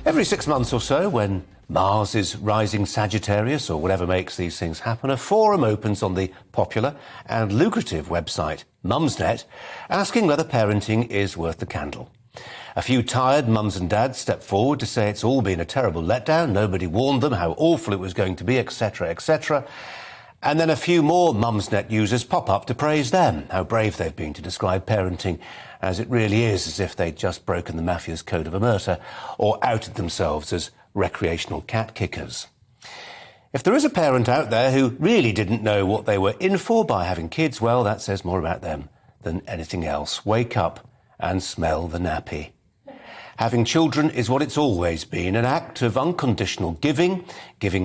Every 6 months or so, when Mars is rising Sagittarius or whatever makes these things happen, a forum opens on the popular and lucrative website Mumsnet, asking whether parenting is worth the candle. A few tired mums and dads step forward to say it's all been a terrible letdown, nobody warned them how awful it was going to be, etc., etc. And then a few more Mumsnet users pop up to praise them, how brave they've been to describe parenting as it really is, as if they'd just broken the mafia's code of omerta or outed themselves as recreational cat kickers. If there is a parent out there who really didn't know what they were in for by having kids, well, that says more about them than anything else. Wake up and smell the nappy. Having children is what it's always been, an act of unconditional giving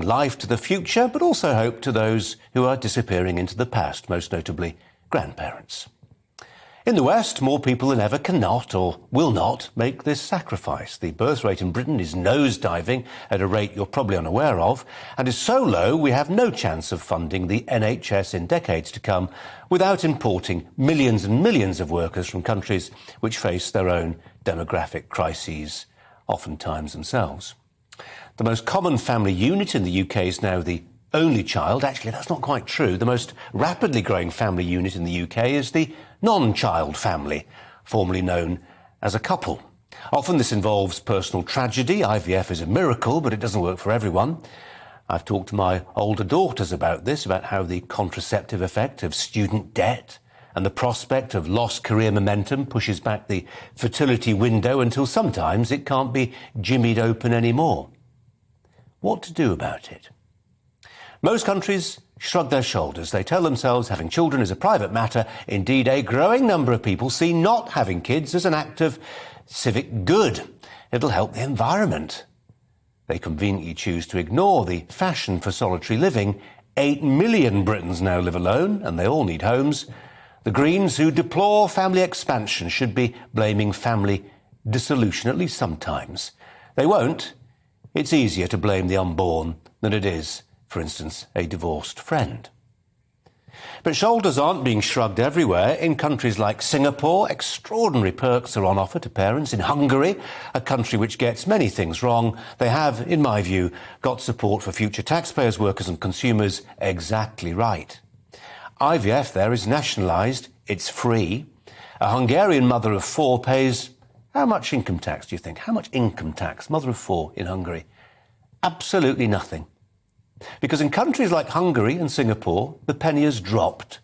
life to the future, but also hope to those who are disappearing into the past, most notably grandparents. In the West, more people than ever cannot or will not make this sacrifice. The birth rate in Britain is nosediving at a rate you're probably unaware of, and is so low we have no chance of funding the NHS in decades to come without importing millions and millions of workers from countries which face their own demographic crises, oftentimes themselves. The most common family unit in the UK is now the only child. Actually, that's not quite true. The most rapidly growing family unit in the UK is the non-child family, formerly known as a couple. Often this involves personal tragedy. IVF is a miracle, but it doesn't work for everyone. I've talked to my older daughters about this, about how the contraceptive effect of student debt and the prospect of lost career momentum pushes back the fertility window until sometimes it can't be jimmied open anymore. What to do about it? Most countries shrug their shoulders. They tell themselves having children is a private matter. Indeed, a growing number of people see not having kids as an act of civic good. It'll help the environment. They conveniently choose to ignore the fashion for solitary living. 8 million Britons now live alone, and they all need homes. The Greens, who deplore family expansion, should be blaming family dissolution, at least sometimes. They won't. It's easier to blame the unborn than it is, for instance, a divorced friend. But shoulders aren't being shrugged everywhere. In countries like Singapore, extraordinary perks are on offer to parents. In Hungary, a country which gets many things wrong, they have, in my view, got support for future taxpayers, workers and consumers exactly right. IVF there is nationalised, it's free. A Hungarian mother of 4 pays how much income tax, do you think? How much income tax? Mother of 4 in Hungary? Absolutely nothing. Because in countries like Hungary and Singapore, the penny has dropped.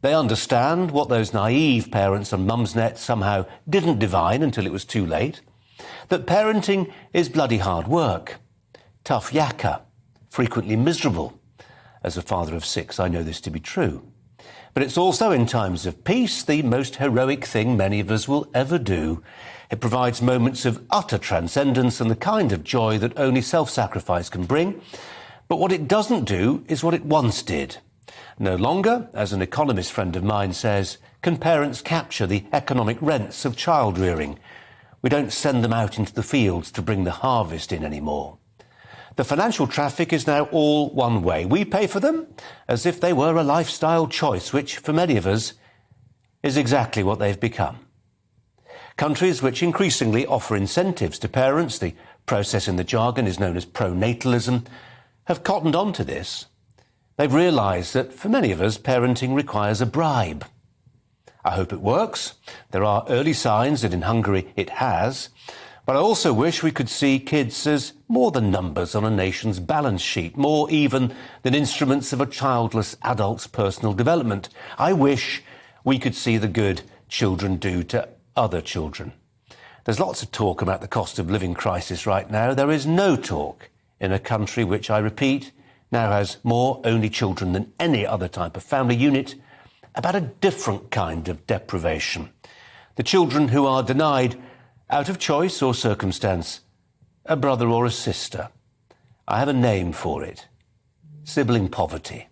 They understand what those naive parents on Mumsnet somehow didn't divine until it was too late, that parenting is bloody hard work, tough yakka, frequently miserable. As a father of 6, I know this to be true. But it's also, in times of peace, the most heroic thing many of us will ever do. It provides moments of utter transcendence and the kind of joy that only self-sacrifice can bring. But what it doesn't do is what it once did. No longer, as an economist friend of mine says, can parents capture the economic rents of child rearing. We don't send them out into the fields to bring the harvest in anymore. The financial traffic is now all one way. We pay for them as if they were a lifestyle choice, which for many of us is exactly what they've become. Countries which increasingly offer incentives to parents, the process in the jargon is known as pronatalism, have cottoned on to this. They've realised that for many of us, parenting requires a bribe. I hope it works. There are early signs that in Hungary it has. But I also wish we could see kids as more than numbers on a nation's balance sheet, more even than instruments of a childless adult's personal development. I wish we could see the good children do to other children. There's lots of talk about the cost of living crisis right now. There is no talk in a country which, I repeat, now has more only children than any other type of family unit, about a different kind of deprivation. The children who are denied, out of choice or circumstance, a brother or a sister. I have a name for it: sibling poverty.